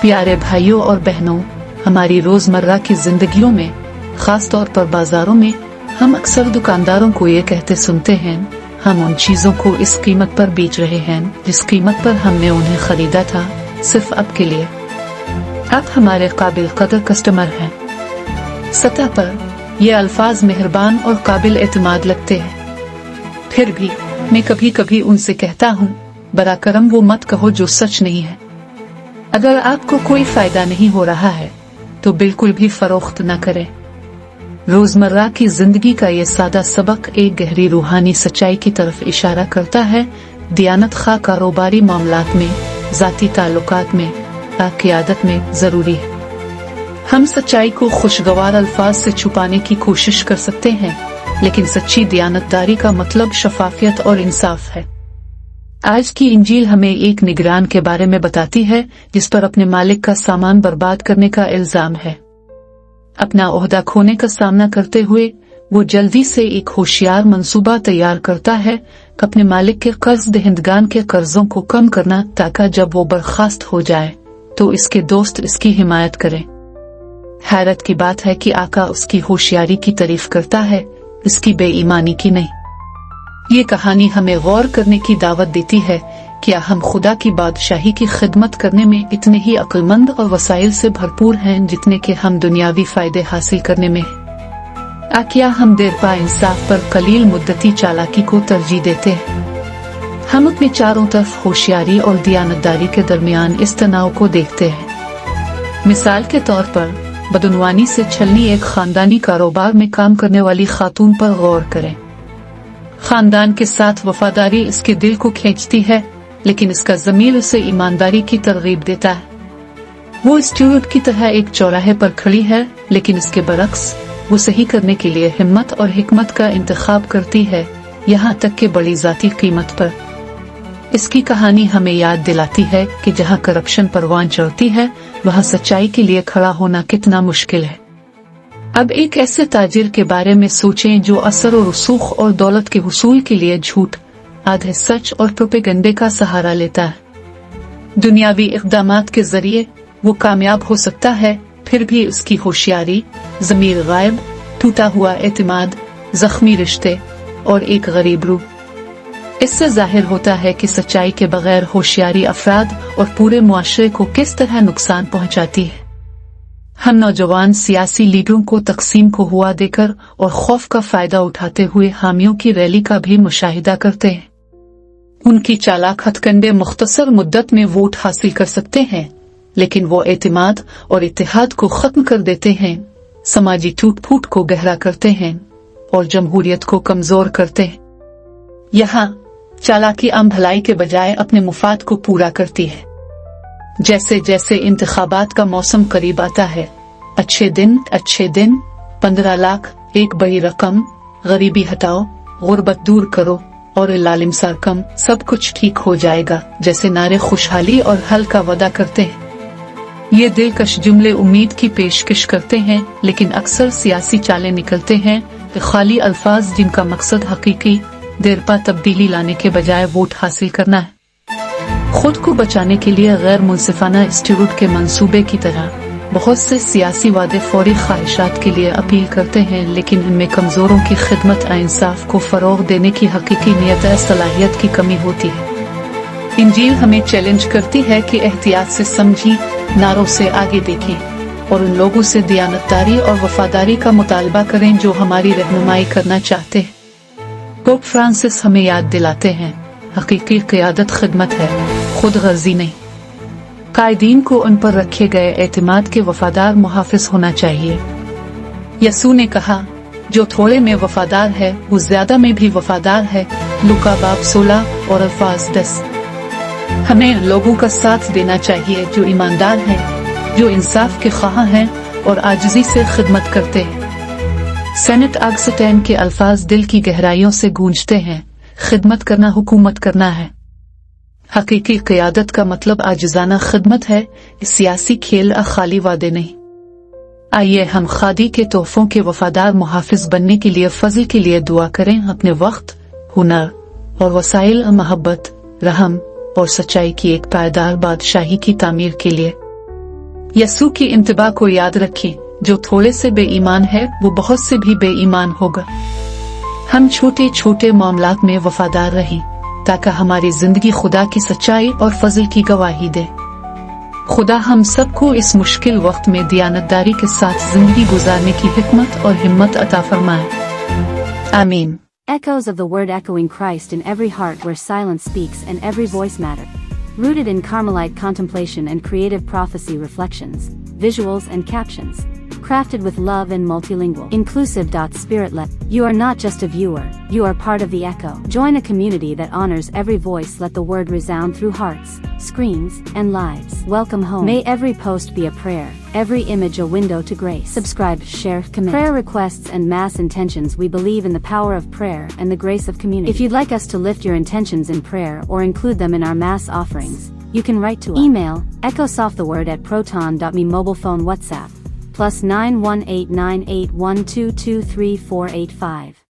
प्यारे भाइयों और बहनों, हमारी रोजमर्रा की जिंदगियों में, खास तौर पर बाजारों में, हम अक्सर दुकानदारों को ये कहते सुनते हैं, हम उन चीजों को इस कीमत पर बेच रहे हैं जिस कीमत पर हमने उन्हें खरीदा था, सिर्फ अब के लिए। आप हमारे काबिल कदर कस्टमर हैं। सतह पर ये अल्फाज मेहरबान और काबिल एतमाद लगते हैं, फिर भी मैं कभी कभी उनसे कहता हूँ, बरा करम वो मत कहो जो सच नहीं है। अगर आपको कोई फायदा नहीं हो रहा है तो बिल्कुल भी फरोख्त न करें। रोजमर्रा की जिंदगी का ये सादा सबक एक गहरी रूहानी सच्चाई की तरफ इशारा करता है। दियानत खा कारोबारी मामलात में, जाती ताल्लुकात में, क़ियादत में जरूरी है। हम सच्चाई को खुशगवार अल्फाज से छुपाने की कोशिश कर सकते हैं, लेकिन सच्ची दियानतदारी का मतलब शफाफियत और इंसाफ है। आज की इंजील हमें एक निगरान के बारे में बताती है जिस पर अपने मालिक का सामान बर्बाद करने का इल्जाम है। अपना ओहदा खोने का सामना करते हुए वो जल्दी से एक होशियार मंसूबा तैयार करता है कि अपने मालिक के कर्ज दहिंदगान के कर्जों को कम करना, ताकि जब वो बर्खास्त हो जाए तो इसके दोस्त इसकी हिमायत करें। हैरत की बात है कि आका उसकी होशियारी की तारीफ करता है, इसकी बेईमानी की नहीं। ये कहानी हमें गौर करने की दावत देती है, क्या हम खुदा की बादशाही की खिदमत करने में इतने ही अक्लमंद और वसाइल से भरपूर हैं जितने कि हम दुनियावी फायदे हासिल करने में हैं? क्या हम देरपा इंसाफ पर कलील मुद्दती चालाकी को तरजीह देते हैं? हम अपने चारों तरफ होशियारी और दियानतदारी के दरमियान इस तनाव को देखते हैं। मिसाल के तौर पर बदनवानी से छलनी एक खानदानी कारोबार में काम करने वाली खातून पर गौर करें। खानदान के साथ वफादारी इसके दिल को खींचती है, लेकिन इसका ज़मीर उसे ईमानदारी की तरगीब देता है। वो स्टूअर्ट की तरह एक चौराहे पर खड़ी है, लेकिन इसके बरक्स वो सही करने के लिए हिम्मत और हिकमत का इंतखाब करती है, यहाँ तक कि बड़ी जाती कीमत पर। इसकी कहानी हमें याद दिलाती है कि जहाँ करप्शन परवान चढ़ती है, वहाँ सच्चाई के लिए खड़ा होना कितना मुश्किल है। अब एक ऐसे ताजिर के बारे में सोचें जो असर और रसूख और दौलत के हुसूल के लिए झूठ, आधे सच और प्रोपेगंडे का सहारा लेता है। दुनियावी इक़दामात के जरिए वो कामयाब हो सकता है, फिर भी उसकी होशियारी, ज़मीर गायब, टूटा हुआ एतमाद, जख्मी रिश्ते और एक गरीब रूह, इससे जाहिर होता है कि सच्चाई के बगैर होशियारी अफराद और पूरे मुआशरे को किस तरह नुकसान पहुंचाती है। हम नौजवान सियासी लीडरों को तकसीम को हुआ देकर और खौफ का फायदा उठाते हुए हामियों की रैली का भी मुशाहिदा करते हैं। उनकी चालाक हथकंडे मुख्तसर मुद्दत में वोट हासिल कर सकते हैं, लेकिन वो एतमाद और इत्तेहाद को खत्म कर देते हैं, समाजी टूट फूट को गहरा करते हैं और जमहूरियत को कमजोर करते हैं। यहाँ चालाकी आम भलाई के बजाय अपने मुफाद को पूरा करती है। जैसे जैसे इंतखाबात का मौसम करीब आता है, अच्छे दिन 15 लाख, एक बड़ी रकम, गरीबी हटाओ, गुर्बत दूर करो और लालिम सरकम, सब कुछ ठीक हो जाएगा जैसे नारे खुशहाली और हल का वादा करते हैं। ये दिलकश जुमले उम्मीद की पेशकश करते हैं, लेकिन अक्सर सियासी चालें निकलते हैं कि खाली अल्फाज जिनका मकसद हकीकी देरपा तब्दीली लाने के बजाय वोट हासिल करना है। खुद को बचाने के लिए गैर मुनसिफाना स्टीरोड के मंसूबे की तरह बहुत से सियासी वादे फौरी ख्वाहिशात के लिए अपील करते हैं, लेकिन इनमें कमजोरों की खिदमत इंसाफ को फरोग देने की हकीकी नियत सलाहियत की कमी होती है। इंजील हमें चैलेंज करती है कि एहतियात से समझी, नारों से आगे देखें और उन लोगों से दियानतदारी और वफादारी का मुतालबा करें जो हमारी रहनुमाई करना चाहते हैं। पोप फ्रांसिस हमें याद दिलाते हैं, हकीकी क़ियादत खिदमत है, खुद गर्जी नहीं। कायदीन को उन पर रखे गए एतमाद के वफादार मुहाफिज होना चाहिए। यसू ने कहा, जो थोड़े में वफादार है वो ज्यादा में भी वफादार है। लूका बाब 16 और अल्फाज 10। हमें लोगों का साथ देना चाहिए जो ईमानदार हैं, जो इंसाफ के ख्वाह हैं और आजिज़ी से खिदमत करते हैं। सेनेट ऑगस्टाइन के अल्फाज दिल की गहराइयों से गूंजते हैं, खिदमत करना हुकूमत करना है। हकीकी क़ियादत का मतलब आजिज़ाना खिदमत है, सियासी खेल खाली वादे नहीं। आइए हम खादी के तोहफों के वफादार मुहाफिज बनने के लिए फजल के लिए दुआ करें, अपने वक्त, हुनर और वसाइल मोहब्बत, रहम और सच्चाई की एक पायदार बादशाही की तामीर के लिए। यसू की इंतबा को याद रखें, जो थोड़े से बेईमान है वो बहुत से भी बेईमान होगा। हम छोटे छोटे मामलात में वफादार रहें ताकि हमारी जिंदगी खुदा की सच्चाई और फजल की गवाही दे। खुदा हम सबको इस मुश्किल वक्त में दियानतदारी के साथ जिंदगी गुजारने की हिकमत और हिम्मत अता फरमाए। आमीन। Echoes of the word, echoing Christ in every heart where silence speaks and every voice matter. Rooted in Carmelite contemplation and creative prophecy, reflections, visuals and captions. Crafted with love and multilingual. Inclusive. Spirit-led. You are not just a viewer, you are part of the echo. Join a community that honors every voice. Let the word resound through hearts, screens, and lives. Welcome home. May every post be a prayer, every image a window to grace. Subscribe, share, commit. Prayer requests and mass intentions. We believe in the power of prayer and the grace of community. If you'd like us to lift your intentions in prayer or include them in our mass offerings, you can write to us. Email, echosofttheword@proton.me. Mobile phone WhatsApp, +918981223485.